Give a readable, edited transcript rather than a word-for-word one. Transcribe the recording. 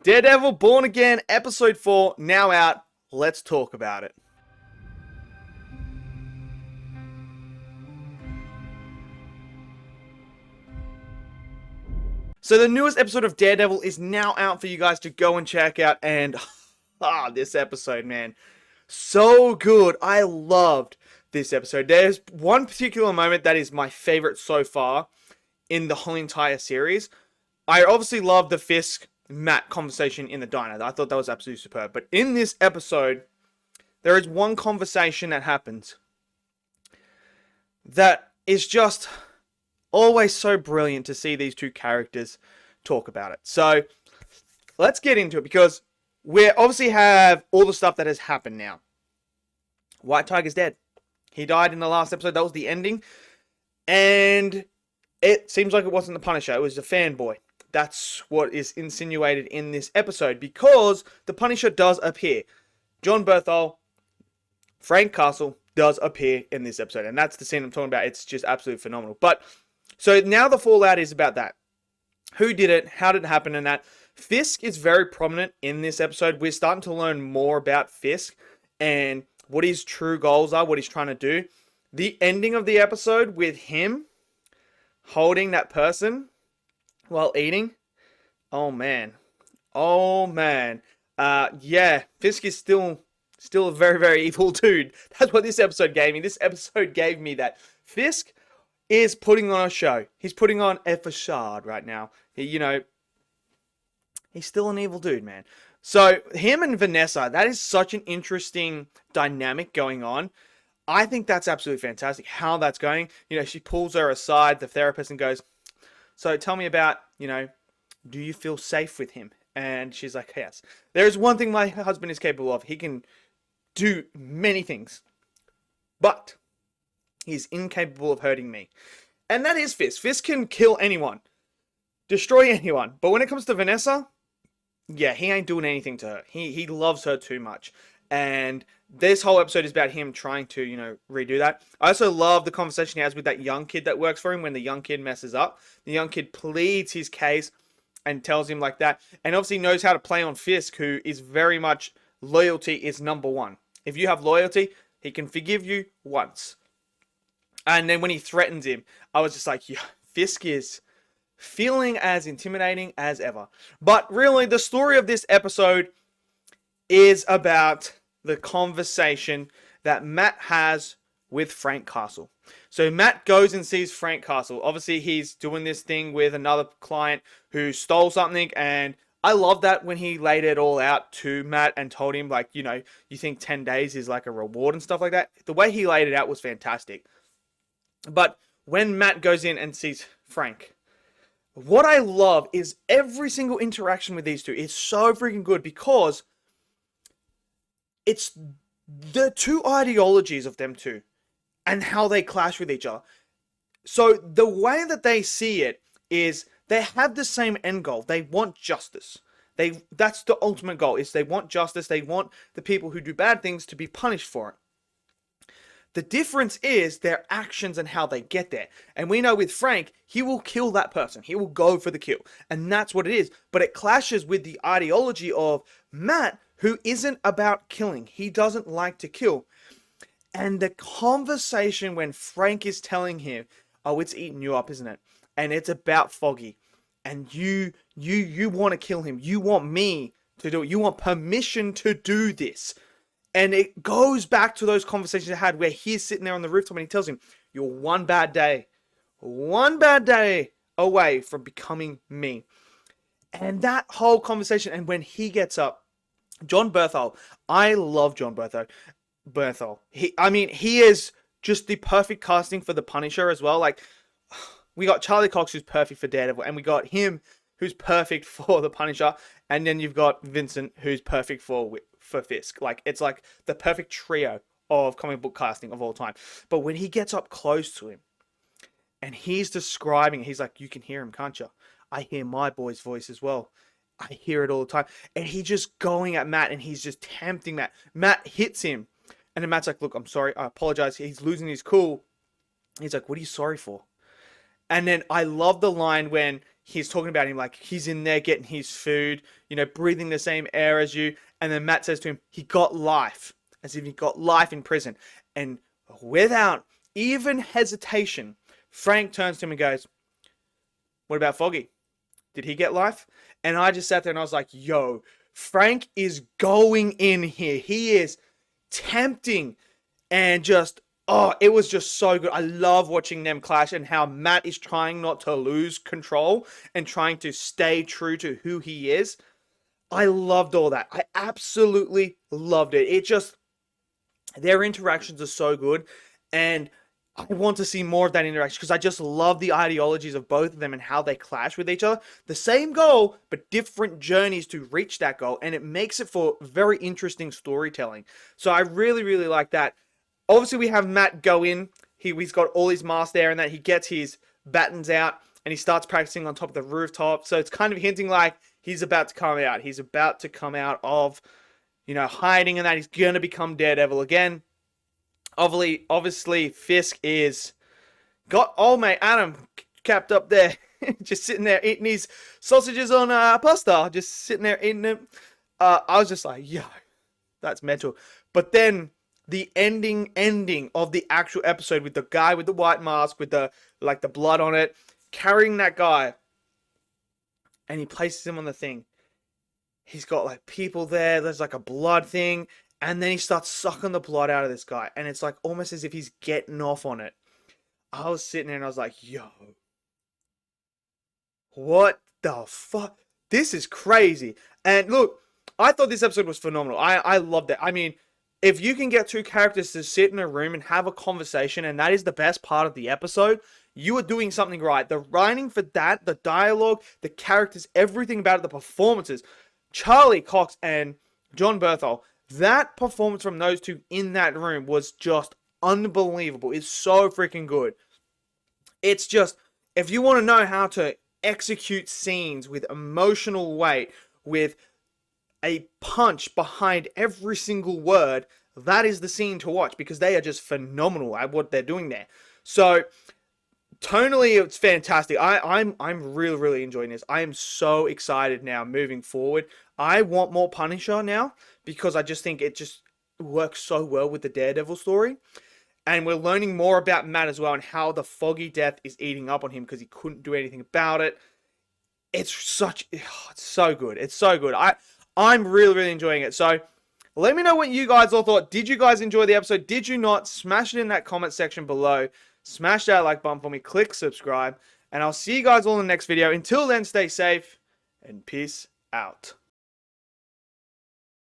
Daredevil Born Again, Episode 4, now out. Let's talk about it. So the newest episode of Daredevil is now out for you guys to go and check out, and this episode, man, so good. I loved this episode. There's one particular moment that is my favorite so far in the whole entire series. I obviously love the Fisk Matt conversation in the diner. I thought that was absolutely superb. But in this episode, there is one conversation that happens that is just always so brilliant to see these two characters talk about it. So let's get into it, because we obviously have all the stuff that has happened now. White Tiger's dead. He died in the last episode. That was the ending. And it seems like it wasn't the Punisher. It was a fanboy. That's what is insinuated in this episode, because the Punisher does appear. John Berthol, Frank Castle, does appear in this episode. And that's the scene I'm talking about. It's just absolutely phenomenal. But so now the fallout is about that. Who did it? How did it happen? And that Fisk is very prominent in this episode. We're starting to learn more about Fisk and what his true goals are, what he's trying to do. The ending of the episode with him holding that person while eating. Oh man. Yeah, Fisk is still a very, very evil dude. That's what this episode gave me. This episode gave me that Fisk is putting on a show. He's putting on a facade right now. He's still an evil dude, man. So him and Vanessa, that is such an interesting dynamic going on. I think that's absolutely fantastic how that's going. She pulls her aside, the therapist, and goes, so tell me about, do you feel safe with him? And she's like, yes. There's one thing my husband is capable of. He can do many things, but he's incapable of hurting me. And that is Fisk. Fisk can kill anyone, destroy anyone. But when it comes to Vanessa, yeah, he ain't doing anything to her. He loves her too much. And this whole episode is about him trying to, redo that. I also love the conversation he has with that young kid that works for him when the young kid messes up. The young kid pleads his case and tells him like that. And obviously knows how to play on Fisk, who is very much loyalty is number one. If you have loyalty, he can forgive you once. And then when he threatens him, I was just like, yeah, Fisk is feeling as intimidating as ever. But really, the story of this episode is about the conversation that Matt has with Frank Castle. So Matt goes and sees Frank Castle. Obviously, he's doing this thing with another client who stole something, and I love that when he laid it all out to Matt and told him, like, you think 10 days is like a reward and stuff like that. The way he laid it out was fantastic. But when Matt goes in and sees Frank, what I love is every single interaction with these two is so freaking good, because it's the two ideologies of them two and how they clash with each other. So the way that they see it is they have the same end goal. They want justice. That's the ultimate goal, is they want justice. They want the people who do bad things to be punished for it. The difference is their actions and how they get there. And we know with Frank, he will kill that person. He will go for the kill. And that's what it is. But it clashes with the ideology of Matt, who isn't about killing. He doesn't like to kill. And the conversation when Frank is telling him, oh, it's eating you up, isn't it? And it's about Foggy. And you want to kill him. You want me to do it. You want permission to do this. And it goes back to those conversations I had where he's sitting there on the rooftop and he tells him, you're one bad day away from becoming me. And that whole conversation, and when he gets up, John Berthol, I love John Berthol. He is just the perfect casting for the Punisher as well. Like, we got Charlie Cox, who's perfect for Daredevil, and we got him, who's perfect for the Punisher, and then you've got Vincent, who's perfect for Fisk. Like, it's like the perfect trio of comic book casting of all time. But when he gets up close to him and he's describing, he's like, you can hear him, can't you? I hear my boy's voice as well. I hear it all the time. And he's just going at Matt, and he's just tempting Matt. Matt hits him, and then Matt's like, look, I'm sorry, I apologize. He's losing his cool. He's like, what are you sorry for? And then I love the line when he's talking about him like he's in there getting his food, breathing the same air as you. And then Matt says to him, he got life, as if he got life in prison. And without even hesitation, Frank turns to him and goes, what about Foggy? Did he get life? And I just sat there and I was like, yo, Frank is going in here. He is tempting and just, oh, it was just so good. I love watching them clash and how Matt is trying not to lose control and trying to stay true to who he is. I loved all that. I absolutely loved it. It just, their interactions are so good. And I want to see more of that interaction because I just love the ideologies of both of them and how they clash with each other. The same goal, but different journeys to reach that goal. And it makes it for very interesting storytelling. So I really, really like that. Obviously, we have Matt go in. He's got all his masks there and that he gets his batons out and he starts practicing on top of the rooftop. So it's kind of hinting like he's about to come out. He's about to come out of, hiding and that he's going to become Daredevil again. Obviously, Fisk is got old mate Adam capped up there, just sitting there eating his sausages on pasta, just sitting there eating them. I was just like, yo, that's mental. But then the ending of the actual episode with the guy with the white mask with the blood on it, carrying that guy, and he places him on the thing. He's got like people there. There's like a blood thing. And then he starts sucking the blood out of this guy. And it's like almost as if he's getting off on it. I was sitting there and I was like, yo. What the fuck? This is crazy. And look, I thought this episode was phenomenal. I loved it. I mean, if you can get two characters to sit in a room and have a conversation, and that is the best part of the episode, you are doing something right. The writing for that, the dialogue, the characters, everything about it, the performances. Charlie Cox and John Berthel. That performance from those two in that room was just unbelievable. It's so freaking good. It's just, if you want to know how to execute scenes with emotional weight, with a punch behind every single word, that is the scene to watch because they are just phenomenal at what they're doing there. So, tonally, it's fantastic. I'm really, really enjoying this. I am so excited now moving forward. I want more Punisher now because I just think it just works so well with the Daredevil story. And we're learning more about Matt as well and how the Foggy death is eating up on him because he couldn't do anything about it. It's so good. It's so good. I'm really, really enjoying it. So let me know what you guys all thought. Did you guys enjoy the episode? Did you not? Smash it in that comment section below. Smash that like button for me. Click subscribe. And I'll see you guys all in the next video. Until then, stay safe and peace out.